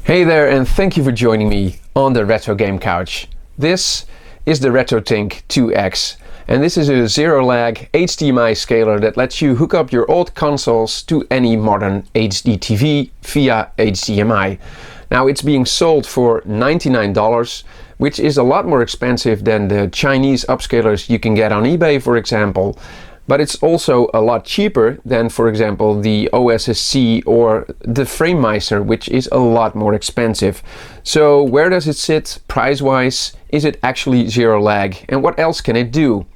Hey there, and thank you for joining me on the Retro Game Couch. This is the RetroTINK-2X, and this is a zero-lag HDMI scaler that lets you hook up your old consoles to any modern HD TV via HDMI. Now, it's being sold for $99, which is a lot more expensive than the Chinese upscalers you can get on eBay, for example. But it's also a lot cheaper than, for example, the OSSC or the FrameMeister, which is a lot more expensive. So where does it sit price-wise? Is it actually zero lag? And what else can it do?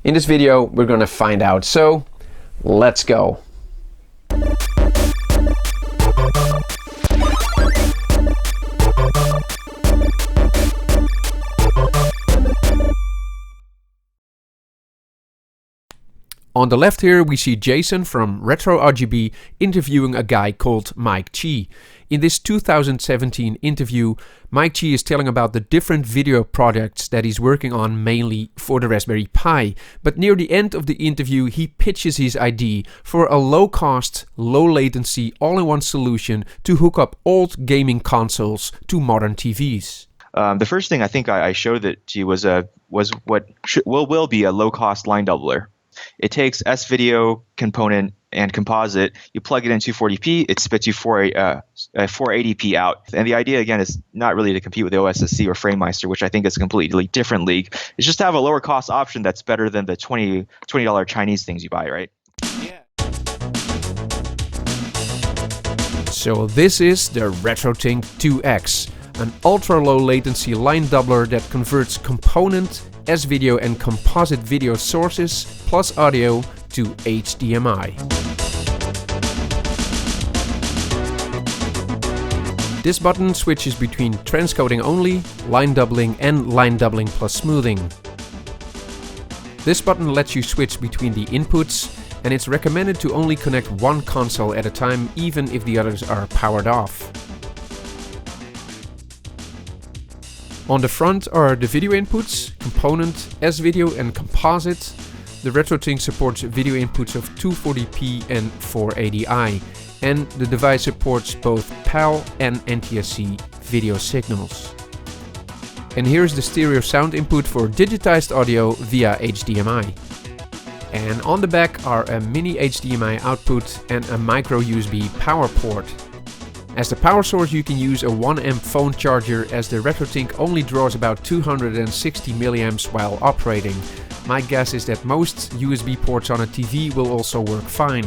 In this video, we're gonna find out. So let's go. On the left here we see Jason from RetroRGB interviewing a guy called Mike Chi. In this 2017 interview, Mike Chi is telling about the different video projects that he's working on mainly for the Raspberry Pi. But near the end of the interview he pitches his idea for a low-cost, low-latency, all-in-one solution to hook up old gaming consoles to modern TVs. The first thing I think I showed that to you was what will be a low-cost line doubler. It takes S-video component and composite, you plug it in 240p, it spits you 480p out. And the idea, again, is not really to compete with the OSSC or FrameMeister, which I think is a completely different league. It's just to have a lower cost option that's better than the $20 Chinese things you buy, right? Yeah. So this is the RetroTINK-2X, an ultra-low latency line doubler that converts component, S-video and composite video sources plus audio to HDMI. This button switches between transcoding only, line doubling and line doubling plus smoothing. This button lets you switch between the inputs, and it's recommended to only connect one console at a time even if the others are powered off. On the front are the video inputs, component, S-video and composite. The RetroTINK supports video inputs of 240p and 480i, and the device supports both PAL and NTSC video signals. And here's the stereo sound input for digitized audio via HDMI. And on the back are a mini HDMI output and a micro USB power port. As the power source you can use a 1A phone charger, as the RetroTINK only draws about 260 mA while operating. My guess is that most USB ports on a TV will also work fine.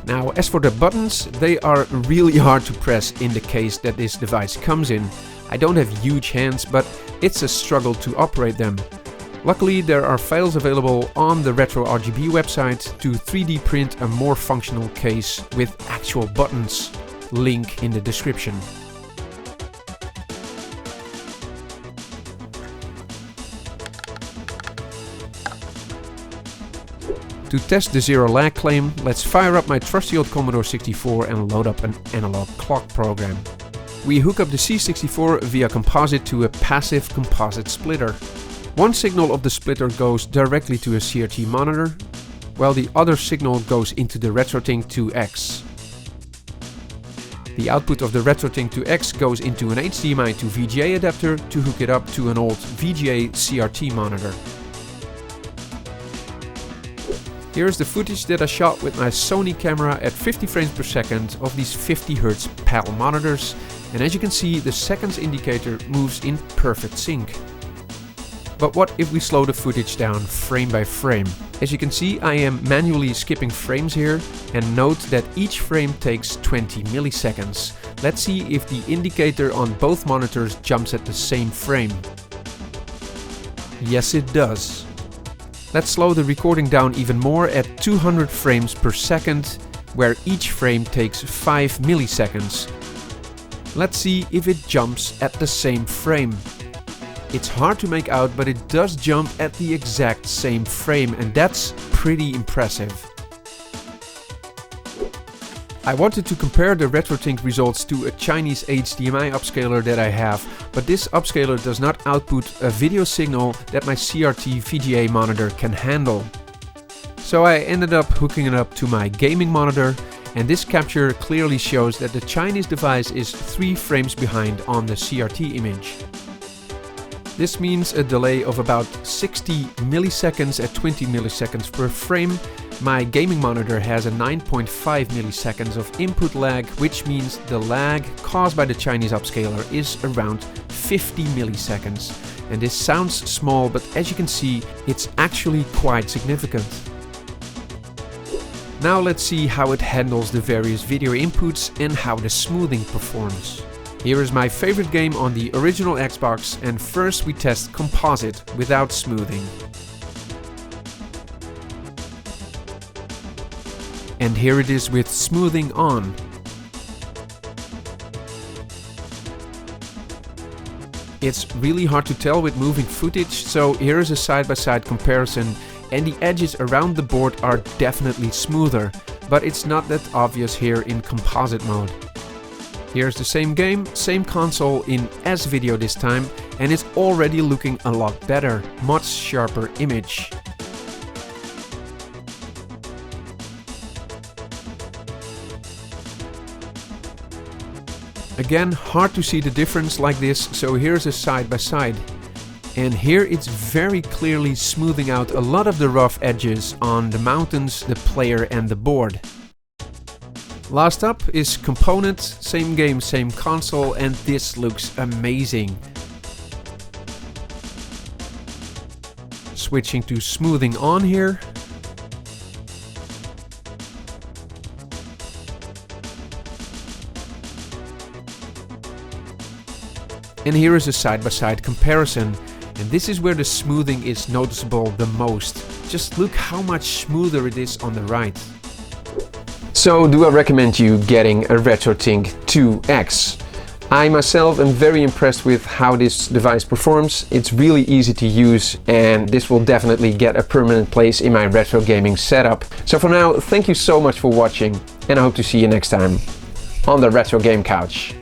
Now, as for the buttons, they are really hard to press in the case that this device comes in. I don't have huge hands, but it's a struggle to operate them. Luckily, there are files available on the RetroRGB website to 3D print a more functional case with actual buttons. Link in the description. To test the zero lag claim, let's fire up my trusty old Commodore 64 and load up an analog clock program. We hook up the C64 via composite to a passive composite splitter. One signal of the splitter goes directly to a CRT monitor, while the other signal goes into the RetroTINK-2X. The output of the RetroTINK-2X goes into an HDMI to VGA adapter to hook it up to an old VGA CRT monitor. Here's the footage that I shot with my Sony camera at 50 frames per second of these 50Hz PAL monitors, and as you can see, the seconds indicator moves in perfect sync. But what if we slow the footage down frame by frame? As you can see, I am manually skipping frames here, and note that each frame takes 20 milliseconds. Let's see if the indicator on both monitors jumps at the same frame. Yes, it does. Let's slow the recording down even more at 200 frames per second, where each frame takes 5 milliseconds. Let's see if it jumps at the same frame. It's hard to make out, but it does jump at the exact same frame, and that's pretty impressive. I wanted to compare the RetroTINK results to a Chinese HDMI upscaler that I have, but this upscaler does not output a video signal that my CRT VGA monitor can handle. So I ended up hooking it up to my gaming monitor, and this capture clearly shows that the Chinese device is 3 frames behind on the CRT image. This means a delay of about 60 milliseconds at 20 milliseconds per frame. My gaming monitor has a 9.5 milliseconds of input lag, which means the lag caused by the Chinese upscaler is around 50 milliseconds. And this sounds small, but as you can see, it's actually quite significant. Now let's see how it handles the various video inputs and how the smoothing performs. Here is my favorite game on the original Xbox, and first we test composite without smoothing. And here it is with smoothing on. It's really hard to tell with moving footage, so here is a side-by-side comparison, and the edges around the board are definitely smoother, but it's not that obvious here in composite mode. Here's the same game, same console in S-video this time, and it's already looking a lot better, much sharper image. Again, hard to see the difference like this, so here's a side by side. And here it's very clearly smoothing out a lot of the rough edges on the mountains, the player and the board. Last up is component, same game, same console, and this looks amazing. Switching to smoothing on here. And here is a side-by-side comparison, and this is where the smoothing is noticeable the most. Just look how much smoother it is on the right. So do I recommend you getting a RetroTINK-2X? I myself am very impressed with how this device performs. It's really easy to use, and this will definitely get a permanent place in my retro gaming setup. So for now, thank you so much for watching, and I hope to see you next time on the Retro Game Couch.